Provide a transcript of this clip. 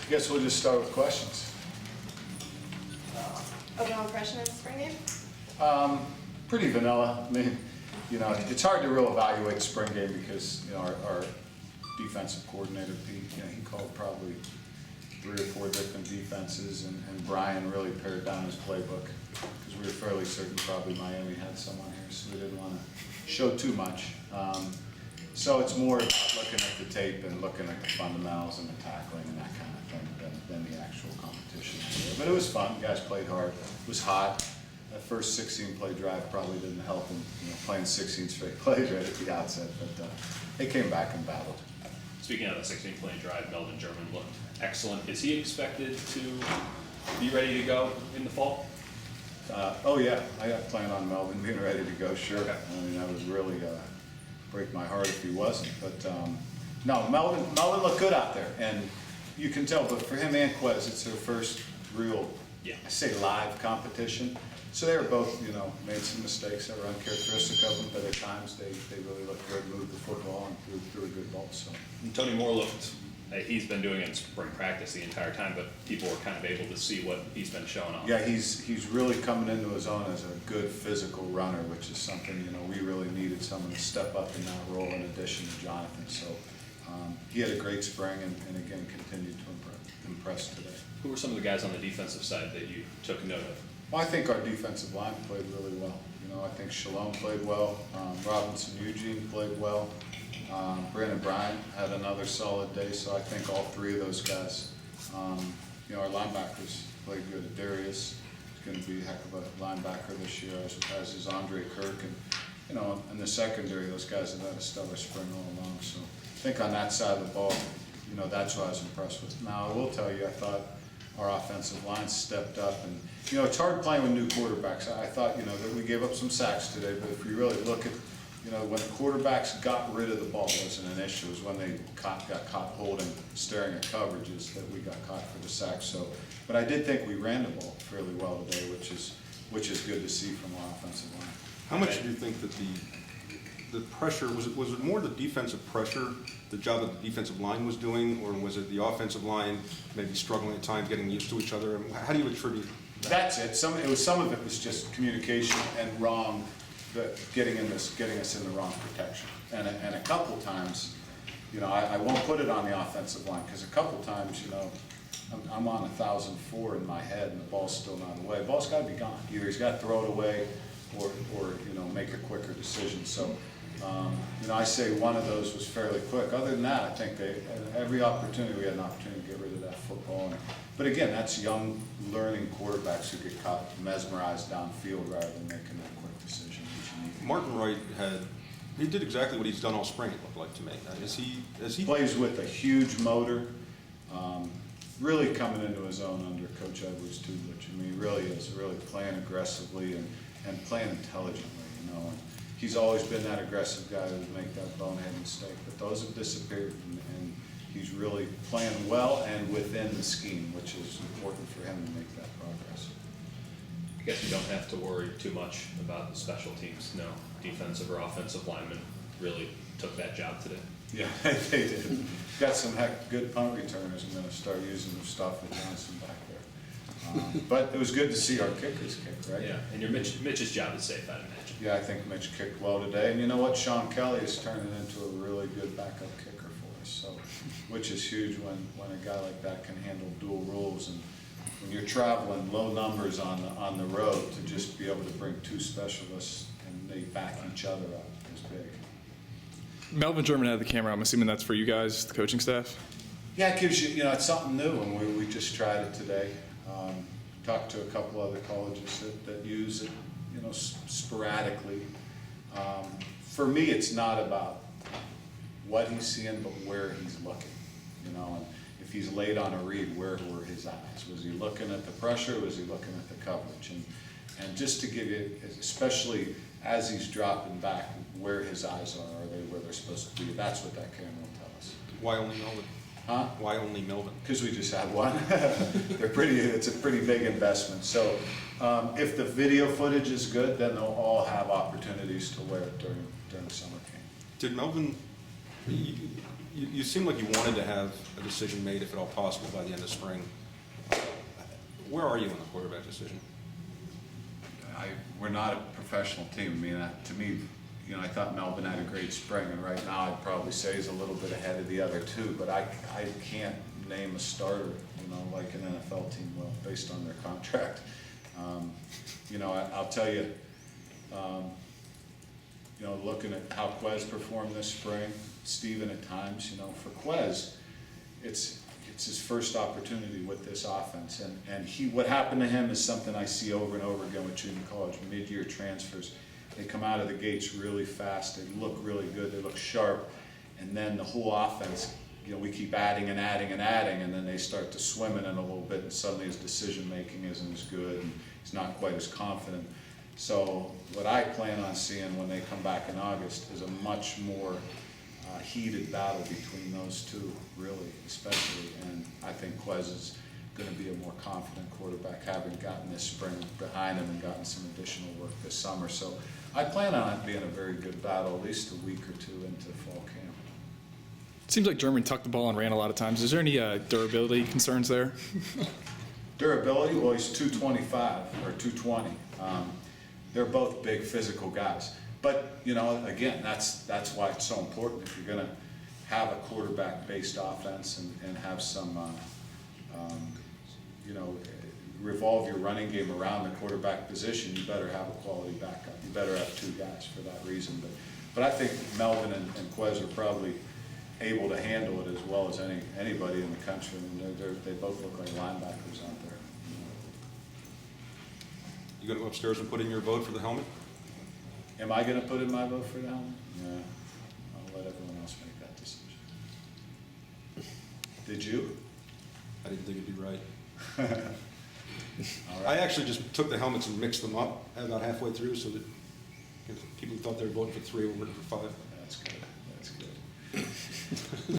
I guess we'll just start with questions. Overall impression of the spring game? Pretty vanilla. I mean, you know, it's hard to really evaluate the spring game because, you know, our defensive coordinator, Pete, you know, he called probably 3 or 4 different defenses, and Brian really pared down his playbook because we were fairly certain probably Miami had someone here, so we didn't want to show too much. So it's more about looking at the tape and looking at the fundamentals and the tackling and that kind of thing than the actual competition. But it was fun. You guys played hard. It was hot. That first 16-play drive probably didn't help them, you know, playing 16 straight plays right at the outset, but they came back and battled. Speaking of the 16-play drive, Melvin German looked excellent. Is he expected to be ready to go in the fall? Oh yeah, I plan on Melvin being ready to go, sure. Okay. I mean, that would really break my heart if he wasn't. But no, Melvin looked good out there, and you can tell. But for him and Quez, it's their first real, I say live competition. So they were both, you know, made some mistakes that were uncharacteristic of them, but at times they really looked good, moved the football, and threw a good ball. So And Tony Moore looked, he's been doing it in spring practice the entire time, but people were kind of able to see what he's been showing off. yeah, he's really coming into his own as a good physical runner, which is something, you know, we really needed someone to step up in that role in addition to Jonathan. So he had a great spring and again continued to impress today. Who were some of the guys on the defensive side that you took note of? Well, I think our defensive line played really well. You know, I think Shalom played well. Robinson Eugene played well. Brandon Bryant had another solid day. So I think all 3 of those guys. You know, our linebackers played good. Darius is going to be a heck of a linebacker this year, as is Andre Kirk. And you know, in the secondary, those guys have had a stellar spring all along. So I think on that side of the ball, you know, that's what I was impressed with. Now I will tell you, I thought our offensive line stepped up, and you know, it's hard playing with new quarterbacks. I thought, you know, that we gave up some sacks today, but if you really look at, you know, when the quarterbacks got rid of the ball, it wasn't an issue. It was when they got caught holding, staring at coverages that we got caught for the sacks. So, but I did think we ran the ball fairly well today, which is good to see from our offensive line. How much do you think that the pressure, was it more the defensive pressure, the job that the defensive line was doing, or was it the offensive line maybe struggling at times getting used to each other? How do you attribute that? That's it. Some of it was just communication and wrong, getting us in the wrong protection. And a couple times, you know, I won't put it on the offensive line because a couple times, you know, I'm on 1,004 in my head and the ball's still not away. The ball's got to be gone. Either he's got to throw it away or you know, make a quicker decision. So, you know, I say one of those was fairly quick. Other than that, I think every opportunity, we had an opportunity to get rid of that football. But again, that's young, learning quarterbacks who get caught mesmerized downfield rather than making that quick decision. Martin Wright he did exactly what he's done all spring, it looked like to me. Is he plays with a huge motor, really coming into his own under Coach Edwards too, which I mean, he really is, really playing aggressively and playing intelligently, you know. And he's always been that aggressive guy who would make that bonehead mistake, but those have disappeared, and he's really playing well and within the scheme, which is important for him to make that progress. I guess you don't have to worry too much about the special teams. No defensive or offensive linemen really took that job today. Yeah, they did. Got some good punt returners. I'm going to start using their stuff with Johnson back there. But it was good to see our kickers kick, right? Yeah, and your Mitch's job is safe, I'd imagine. Yeah, I think Mitch kicked well today. And you know what? Sean Kelly is turning into a really good backup kicker for us, so which is huge when a guy like that can handle dual rules. And when you're traveling low numbers on the road, to just be able to bring 2 specialists and they back each other up is big. Melvin German had the camera. I'm assuming that's for you guys, the coaching staff? Yeah, it gives you know, it's something new, and we just tried it today. Talked to a couple other colleges that use it, you know, sporadically. For me, it's not about what he's seeing, but where he's looking, you know. And if he's late on a read, where were his eyes? Was he looking at the pressure? Was he looking at the coverage? And just to give you, especially as he's dropping back, where his eyes are they where they're supposed to be? That's what that camera will tell us. Why only Melvin? Huh? Why only Melvin? Because we just have one. It's a pretty big investment. So if the video footage is good, then they'll all have opportunities to wear it during summer camp. Did Melvin, You seem like you wanted to have a decision made, if at all possible, by the end of spring. Where are you on the quarterback decision? We're not a professional team. I mean, to me, you know, I thought Melvin had a great spring, and right now I'd probably say he's a little bit ahead of the other two, but I can't name a starter, you know, like an NFL team will, based on their contract. You know, I'll tell you, you know, looking at how Quez performed this spring, Steven at times, you know, for Quez, it's his first opportunity with this offense, and what happened to him is something I see over and over again with junior college, mid-year transfers. They come out of the gates really fast, they look really good, they look sharp, and then the whole offense, you know, we keep adding and adding and adding, and then they start to swim in it a little bit, and suddenly his decision-making isn't as good, and he's not quite as confident. So what I plan on seeing when they come back in August is a much more heated battle between those two, really, especially, and I think Quez is going to be a more confident quarterback, having gotten this spring behind him and gotten some additional work this summer. So I plan on it being a very good battle, at least a week or two into fall camp. It seems like German tucked the ball and ran a lot of times. Is there any durability concerns there? Durability, well, he's 225 or 220. They're both big physical guys. But, you know, again, that's why it's so important. If you're going to have a quarterback-based offense and have some, you know, revolve your running game around the quarterback position, you better have a quality backup. You better have two guys for that reason. But I think Melvin and Quez are probably able to handle it as well as anybody in the country. I mean, they both look like linebackers out there. You going to go upstairs and put in your vote for the helmet? Am I going to put in my vote for that one? Yeah, I'll let everyone else make that decision. Did you? I didn't think it'd be right. All right. I actually just took the helmets and mixed them up about halfway through so that people who thought they were voting for 3 were voting for 5. That's good. That's good.